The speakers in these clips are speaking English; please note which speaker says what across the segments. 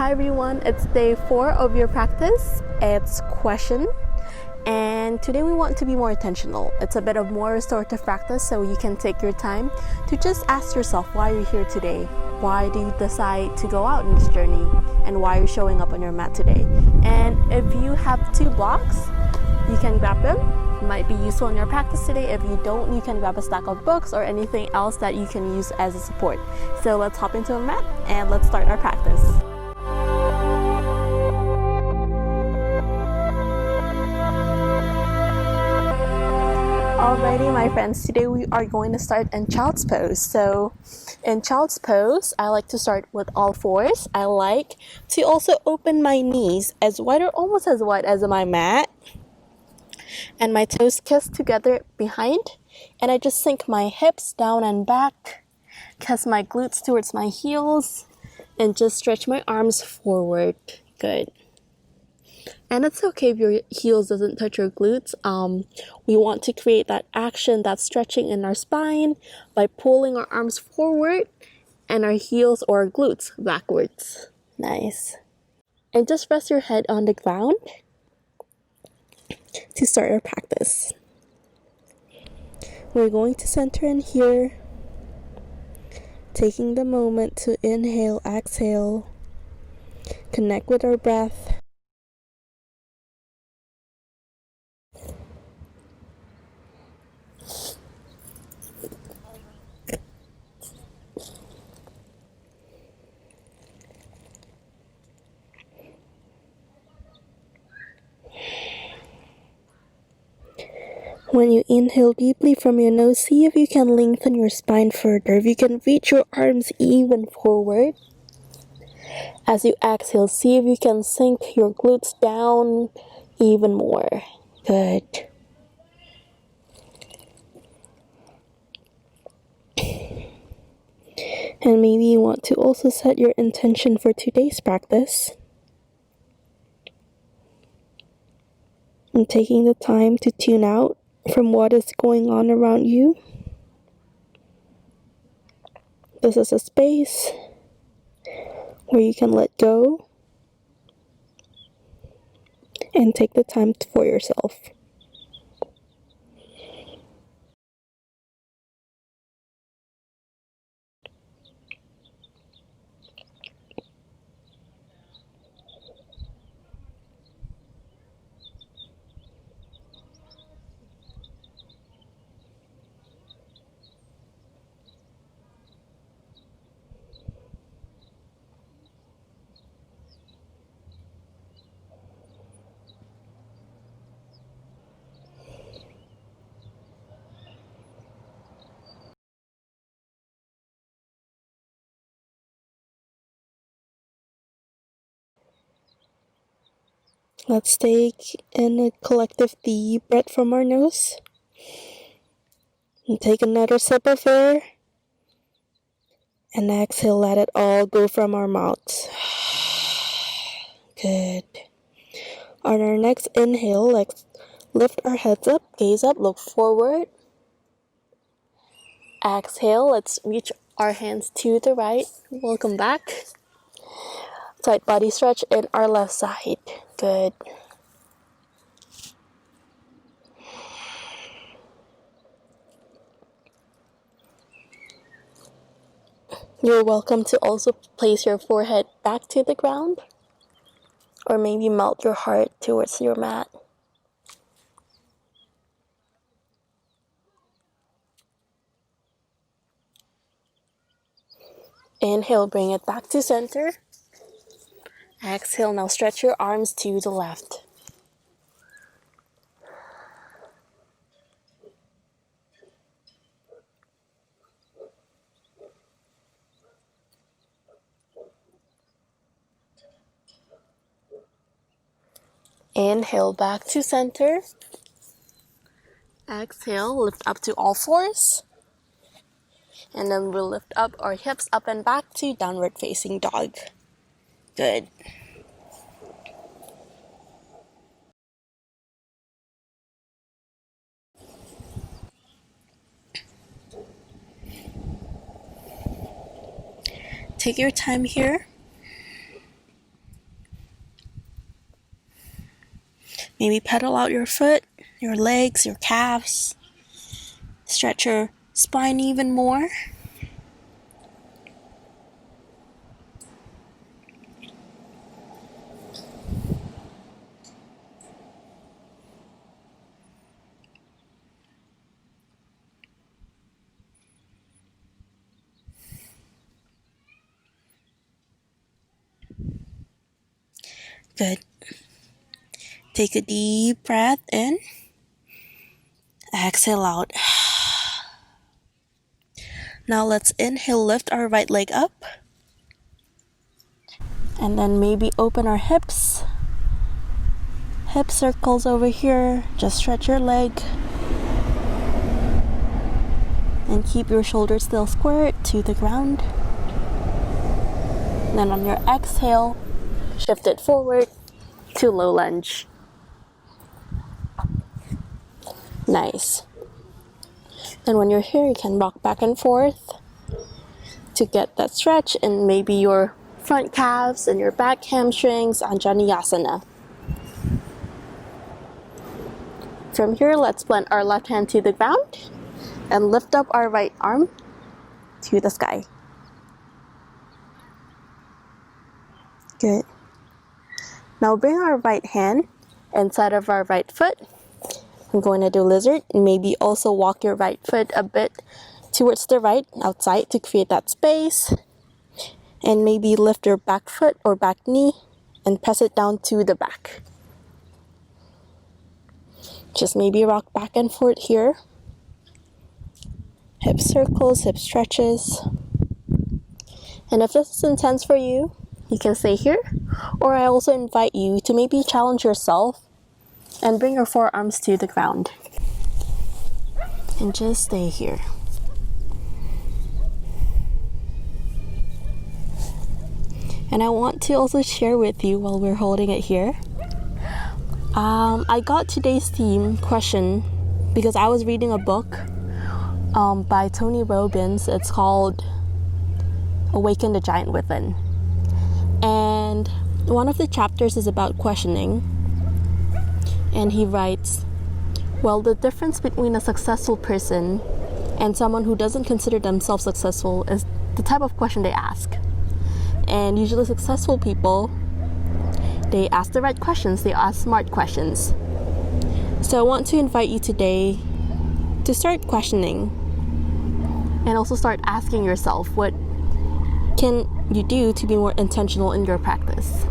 Speaker 1: Hi everyone, it's day 4 of your practice. It's question, and today we want to be more intentional. It's a bit of more restorative practice, so you can take your time to just ask yourself why you're here today. Why do you decide to go out in this journey, and why you're showing up on your mat today? And if you have 2 blocks, you can grab them. It might be useful in your practice today. If you don't, you can grab a stack of books or anything else that you can use as a support. So let's hop into a mat and let's start our practice. Alrighty, my friends, today we are going to start in child's pose. So in child's pose, I like to start with all fours. I like to also open my knees as wide or almost as wide as my mat, and my toes kiss together behind, and I just sink my hips down and back, kiss my glutes towards my heels, and just stretch my arms forward. Good. And it's okay if your heels doesn't touch your glutes. We want to create that action, that stretching in our spine by pulling our arms forward and our heels or our glutes backwards. Nice. And just rest your head on the ground to start our practice. We're going to center in here, taking the moment to inhale, exhale, connect with our breath. When you inhale deeply from your nose, see if you can lengthen your spine further. If you can reach your arms even forward. As you exhale, see if you can sink your glutes down even more. Good. And maybe you want to also set your intention for today's practice. And taking the time to tune out from what is going on around you. This is a space where you can let go and take the time for yourself. Let's take in a collective deep breath from our nose. And take another sip of air. And exhale, let it all go from our mouths. Good. On our next inhale, let's lift our heads up, gaze up, look forward. Exhale, let's reach our hands to the right. Welcome back. Side body stretch in our left side. Good. You're welcome to also place your forehead back to the ground, or maybe melt your heart towards your mat. Inhale, bring it back to center. Exhale, now stretch your arms to the left. Inhale, back to center. Exhale, lift up to all fours. And then we'll lift up our hips up and back to downward facing dog. Good. Take your time here. Maybe pedal out your foot, your legs, your calves. Stretch your spine even more. Good. Take a deep breath in. Exhale out. Now let's inhale, lift our right leg up. And then maybe open our hips. Hip circles over here. Just stretch your leg. And keep your shoulders still squared to the ground. Then on your exhale, shift it forward to low lunge. Nice. And when you're here, you can rock back and forth to get that stretch in maybe your front calves and your back hamstrings, Anjaneyasana. From here, let's plant our left hand to the ground and lift up our right arm to the sky. Good. Now bring our right hand inside of our right foot. I'm going to do lizard. Maybe also walk your right foot a bit towards the right outside to create that space. And maybe lift your back foot or back knee and press it down to the back. Just maybe rock back and forth here. Hip circles, hip stretches. And if this is intense for you, you can stay here. Or I also invite you to maybe challenge yourself and bring your forearms to the ground. And just stay here. And I want to also share with you while we're holding it here. I got today's theme question because I was reading a book by Tony Robbins. It's called Awaken the Giant Within. And one of the chapters is about questioning. And he writes, well, the difference between a successful person and someone who doesn't consider themselves successful is the type of question they ask. And usually successful people, they ask the right questions, they ask smart questions. So I want to invite you today to start questioning and also start asking yourself, what can you do to be more intentional in your practice?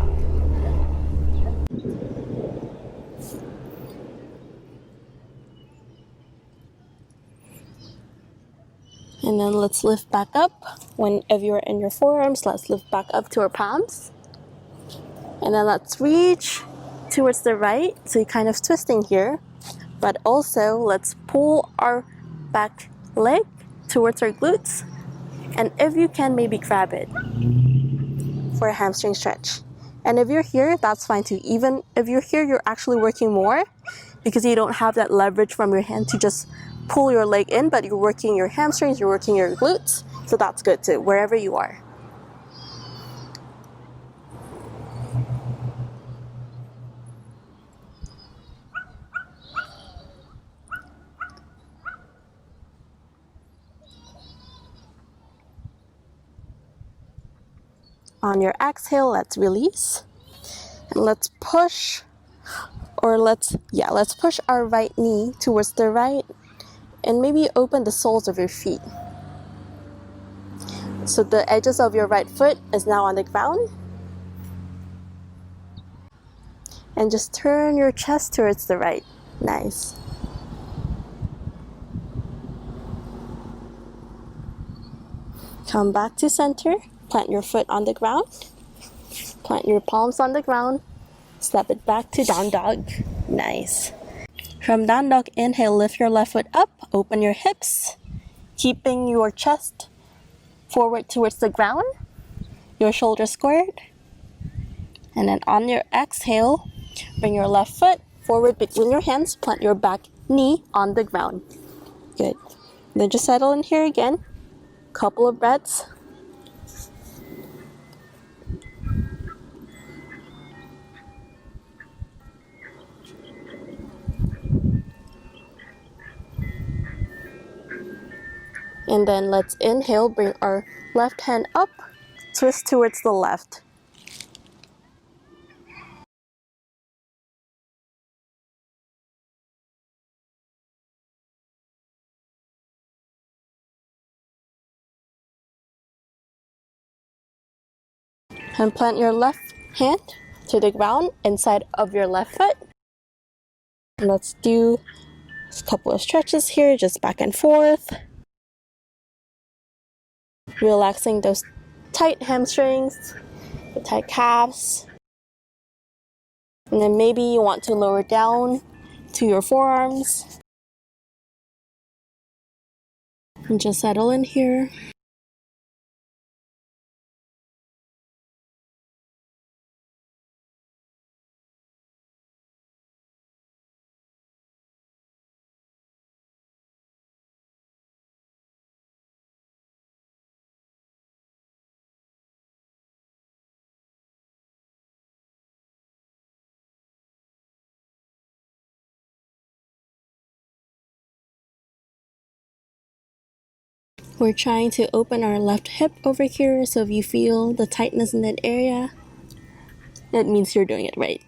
Speaker 1: And then let's lift back up. Whenever you're in your forearms, let's lift back up to our palms. And then let's reach towards the right. So you're kind of twisting here. But also, let's pull our back leg towards our glutes. And if you can, maybe grab it for a hamstring stretch. And if you're here, that's fine too. Even if you're here, you're actually working more because you don't have that leverage from your hand to just pull your leg in, but you're working your hamstrings, you're working your glutes. So that's good too, wherever you are. On your exhale, let's release. And let's push, or let's push our right knee towards the right and maybe open the soles of your feet. So the edges of your right foot is now on the ground. And just turn your chest towards the right. Nice. Come back to center. Plant your foot on the ground. Plant your palms on the ground. Step it back to down dog. Nice. From down dog, inhale, lift your left foot up. Open your hips. Keeping your chest forward towards the ground. Your shoulders squared. And then on your exhale, bring your left foot forward between your hands. Plant your back knee on the ground. Good. Then just settle in here again. Couple of breaths. And then let's inhale, bring our left hand up, twist towards the left. And plant your left hand to the ground inside of your left foot. And let's do a couple of stretches here, just back and forth. Relaxing those tight hamstrings, the tight calves. And then maybe you want to lower down to your forearms. And just settle in here. We're trying to open our left hip over here, so if you feel the tightness in that area, it means you're doing it right.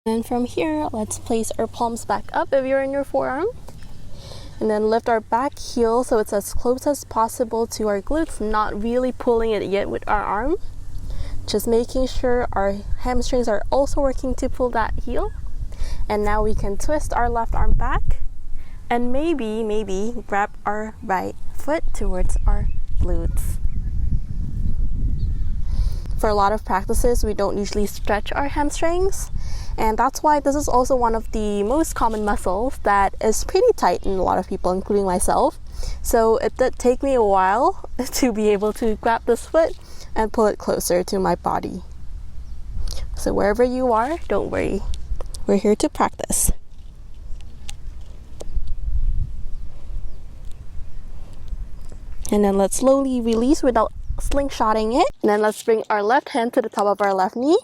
Speaker 1: And from here, let's place our palms back up if you're in your forearm. And then lift our back heel so it's as close as possible to our glutes, not really pulling it yet with our arm. Just making sure our hamstrings are also working to pull that heel. And now we can twist our left arm back and maybe grab our right foot towards our glutes. For a lot of practices, we don't usually stretch our hamstrings. And that's why this is also one of the most common muscles that is pretty tight in a lot of people, including myself. So it did take me a while to be able to grab this foot and pull it closer to my body. So wherever you are, don't worry. We're here to practice. And then let's slowly release without slingshotting it. And then let's bring our left hand to the top of our left knee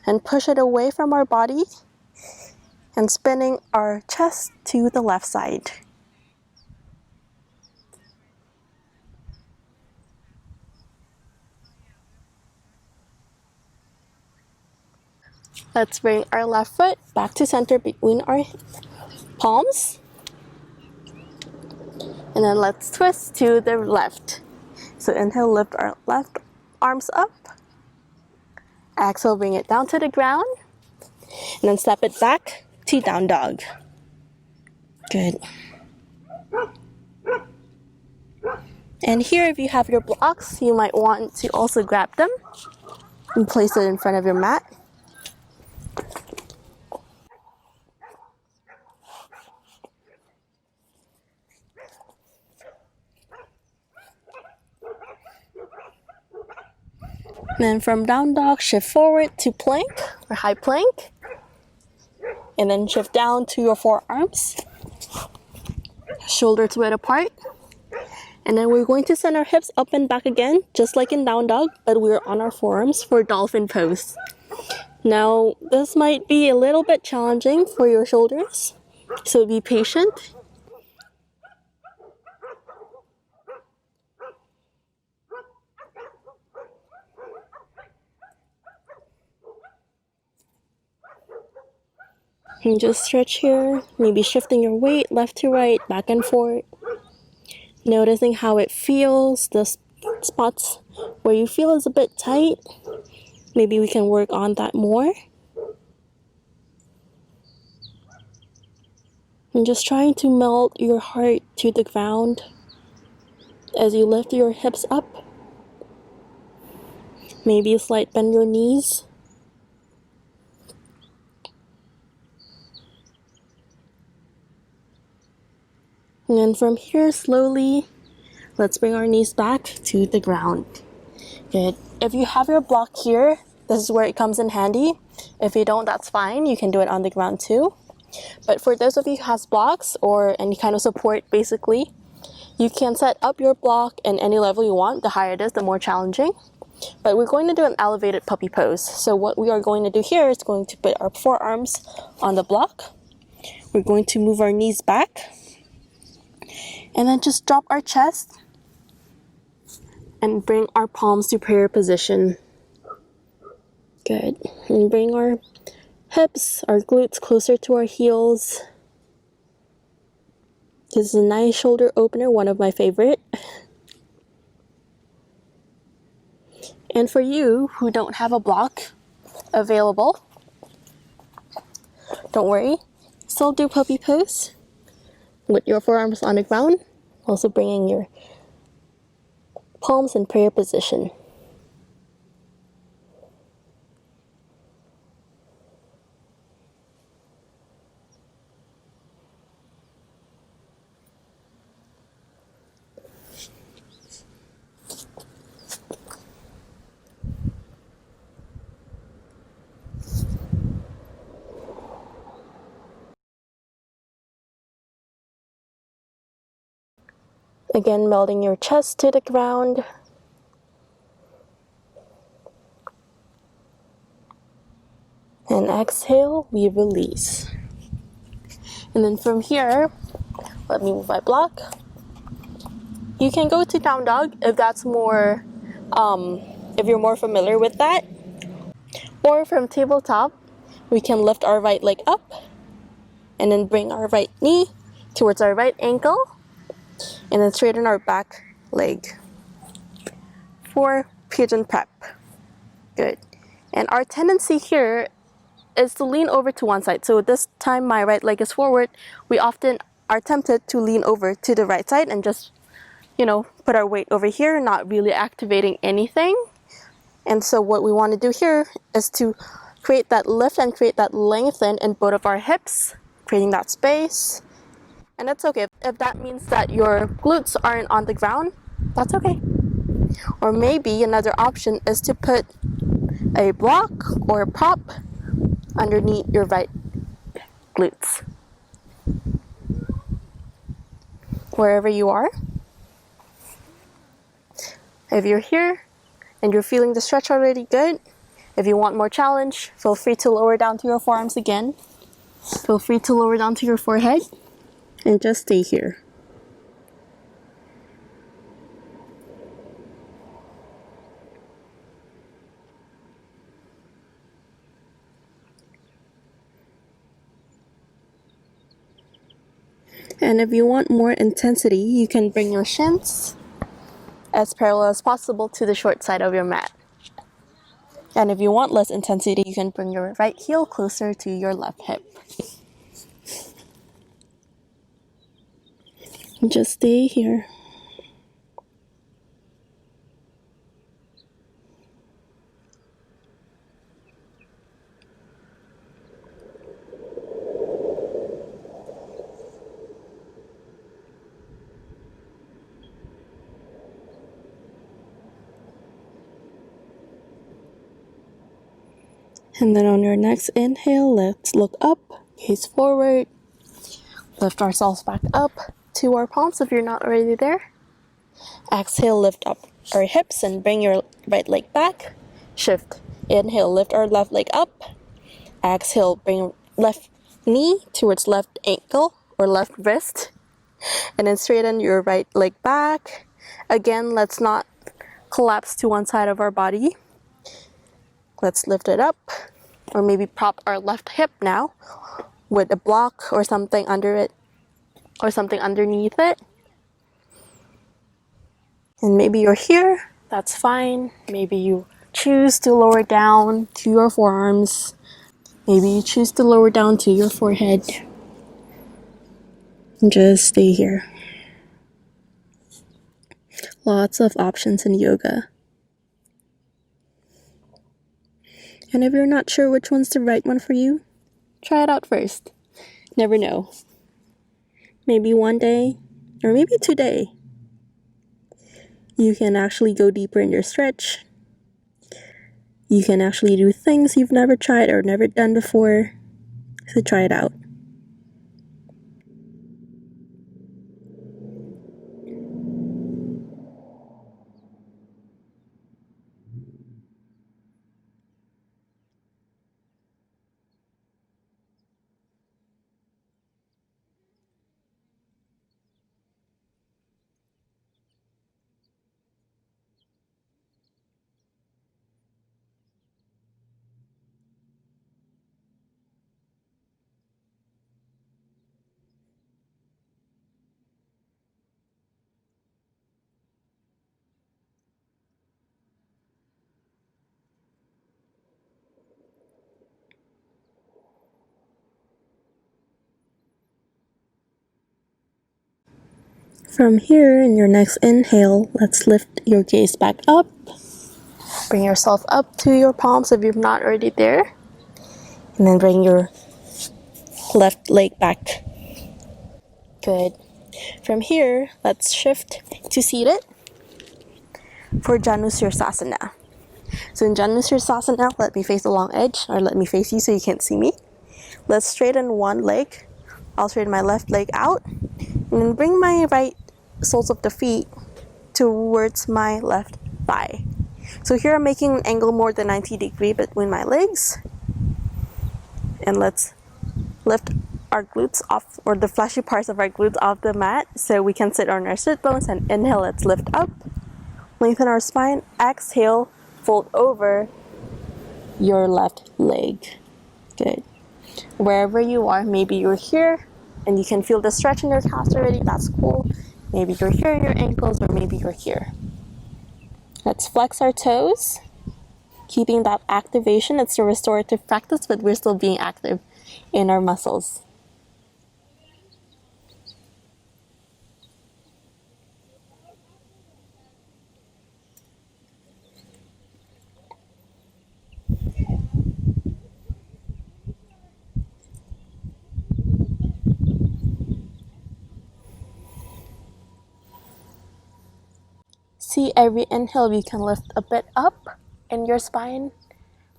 Speaker 1: and push it away from our body and spinning our chest to the left side. Let's bring our left foot back to center between our palms. And then let's twist to the left. So inhale, lift our left arms up. Exhale, bring it down to the ground. And then step it back to down dog. Good. And here, if you have your blocks, you might want to also grab them and place it in front of your mat. Then from down dog, shift forward to plank or high plank. And then shift down to your forearms. Shoulders width apart. And then we're going to send our hips up and back again, just like in down dog, but we're on our forearms for dolphin pose. Now, this might be a little bit challenging for your shoulders, so be patient. And just stretch here, maybe shifting your weight left to right, back and forth. Noticing how it feels, the spots where you feel is a bit tight. Maybe we can work on that more. And just trying to melt your heart to the ground as you lift your hips up. Maybe a slight bend your knees. And then from here, slowly, let's bring our knees back to the ground. Good. If you have your block here, this is where it comes in handy. If you don't, that's fine. You can do it on the ground too. But for those of you who has blocks or any kind of support, basically, you can set up your block in any level you want. The higher it is, the more challenging. But we're going to do an elevated puppy pose. So what we are going to do here is going to put our forearms on the block. We're going to move our knees back. And then just drop our chest and bring our palms to prayer position. Good. And bring our hips, our glutes closer to our heels. This is a nice shoulder opener, one of my favorite. And for you who don't have a block available, don't worry, still do puppy pose with your forearms on the ground, also bringing your palms in prayer position. Again, melding your chest to the ground. And exhale, we release. And then from here, let me move my block. You can go to down dog if that's more, if you're more familiar with that. Or from tabletop, we can lift our right leg up and then bring our right knee towards our right ankle and then straighten our back leg for pigeon prep. Good. And our tendency here is to lean over to one side. So this time my right leg is forward. We often are tempted to lean over to the right side and just, put our weight over here, not really activating anything. And so what we want to do here is to create that lift and create that lengthen in both of our hips, creating that space. And that's okay. If that means that your glutes aren't on the ground, that's okay. Or maybe another option is to put a block or a prop underneath your right glutes. Wherever you are. If you're here and you're feeling the stretch already, good. If you want more challenge, feel free to lower down to your forearms again. Feel free to lower down to your forehead and just stay here. And if you want more intensity, you can bring your shins as parallel as possible to the short side of your mat. And if you want less intensity, you can bring your right heel closer to your left hip. Just stay here. And then on your next inhale, let's look up, gaze forward, lift ourselves back up to our palms if you're not already there. Exhale, lift up our hips and bring your right leg back. Shift. Inhale, lift our left leg up. Exhale, bring left knee towards left ankle or left wrist. And then straighten your right leg back. Again, let's not collapse to one side of our body. Let's lift it up, or maybe prop our left hip now with a block or something under it, or something underneath it. And maybe you're here, that's fine. Maybe you choose to lower down to your forearms. Maybe you choose to lower down to your forehead. And just stay here. Lots of options in yoga. And if you're not sure which one's the right one for you, try it out first. Never know. Maybe one day, or maybe today, you can actually go deeper in your stretch. You can actually do things you've never tried or never done before. So try it out. From here, in your next inhale, let's lift your gaze back up. Bring yourself up to your palms if you're not already there. And then bring your left leg back. Good. From here, let's shift to seated for Janusirsasana. So in Janusirsasana, let me face the long edge, or let me face you so you can't see me. Let's straighten one leg. I'll straighten my left leg out. And then bring my right soles of the feet towards my left thigh. So here I'm making an angle more than 90 degrees between my legs. And let's lift our glutes off, or the fleshy parts of our glutes off the mat so we can sit on our sit bones. And inhale, let's lift up. Lengthen our spine. Exhale, fold over your left leg. Good. Wherever you are, maybe you're here and you can feel the stretch in your calves already. That's cool. Maybe you're here in your ankles, or maybe you're here. Let's flex our toes, keeping that activation. It's a restorative practice, but we're still being active in our muscles. See, every inhale you can lift a bit up in your spine.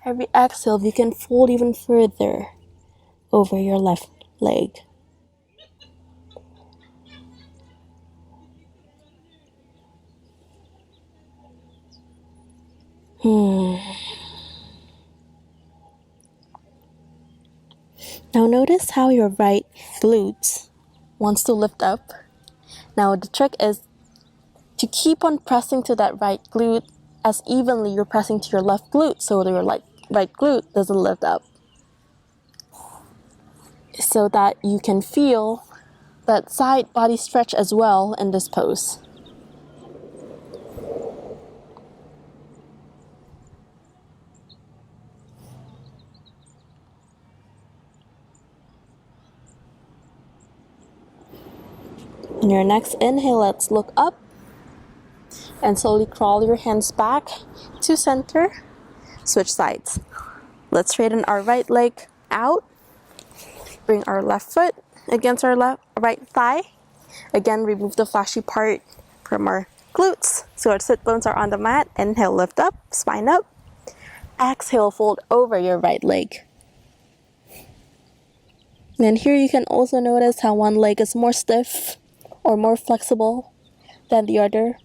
Speaker 1: Every exhale you can fold even further over your left leg. Now notice how your right glute wants to lift up. Now the trick is to keep on pressing to that right glute as evenly you're pressing to your left glute, so that your right glute doesn't lift up. So that you can feel that side body stretch as well in this pose. In your next inhale, let's look up and slowly crawl your hands back to center. Switch sides. Let's straighten our right leg out. Bring our left foot against our right thigh. Again, remove the fleshy part from our glutes so our sit bones are on the mat. Inhale, lift up, spine up. Exhale, fold over your right leg. And here you can also notice how one leg is more stiff or more flexible than the other.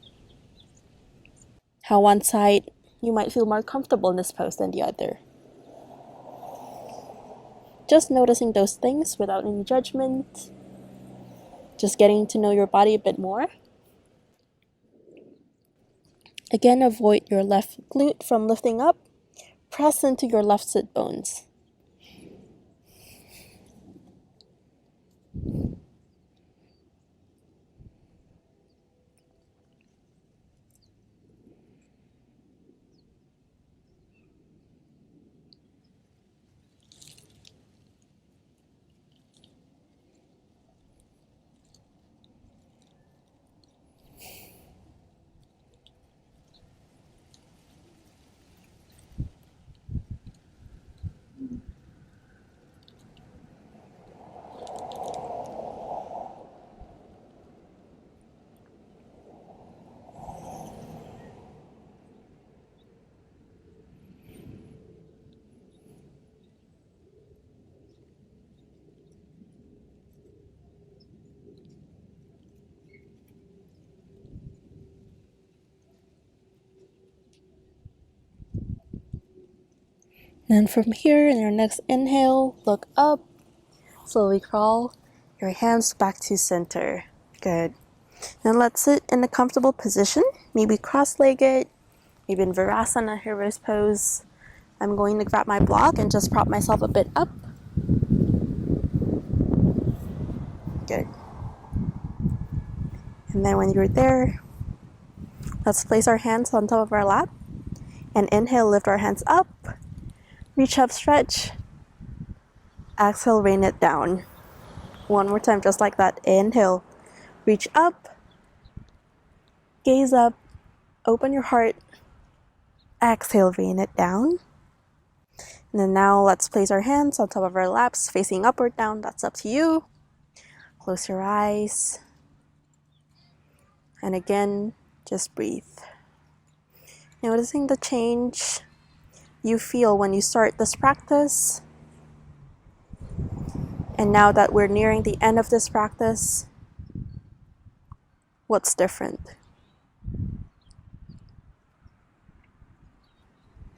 Speaker 1: How one side you might feel more comfortable in this pose than the other. Just noticing those things without any judgment. Just getting to know your body a bit more. Again, avoid your left glute from lifting up. Press into your left sit bones. And from here, in your next inhale, look up, slowly crawl your hands back to center. Good. Now let's sit in a comfortable position, maybe cross-legged, maybe in Virasana, Hero's pose. I'm going to grab my block and just prop myself a bit up. Good. And then when you're there, let's place our hands on top of our lap. And inhale, lift our hands up. Reach up, stretch. Exhale, rain it down. One more time, just like that. Inhale, reach up. Gaze up, open your heart, exhale, rain it down. And then now let's place our hands on top of our laps, facing up or down, that's up to you. Close your eyes. And again, just breathe. Noticing the change you feel when you start this practice. And now that we're nearing the end of this practice, what's different?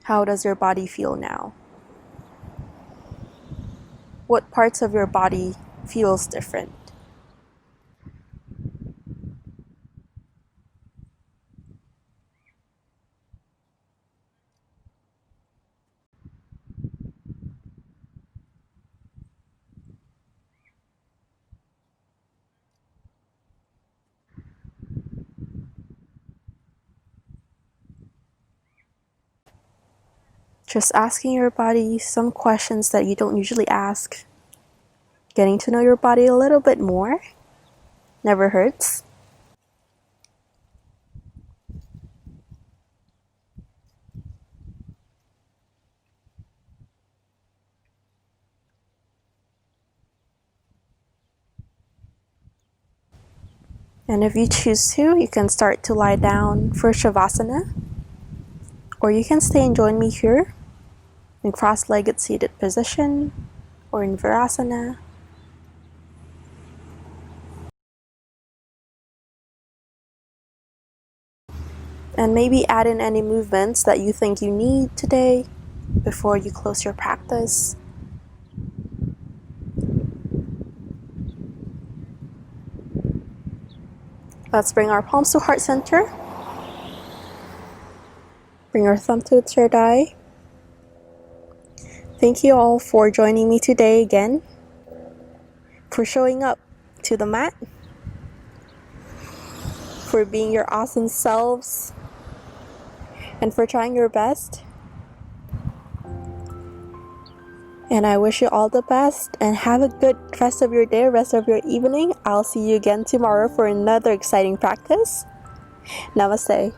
Speaker 1: How does your body feel now? What parts of your body feels different? Just asking your body some questions that you don't usually ask. Getting to know your body a little bit more never hurts. And if you choose to, you can start to lie down for Shavasana, or you can stay and join me here in cross-legged seated position or in Virasana. And maybe add in any movements that you think you need today before you close your practice. Let's bring our palms to heart center. Bring our thumb to the third eye. Thank you all for joining me today again, for showing up to the mat, for being your awesome selves, and for trying your best. And I wish you all the best and have a good rest of your day, rest of your evening. I'll see you again tomorrow for another exciting practice. Namaste.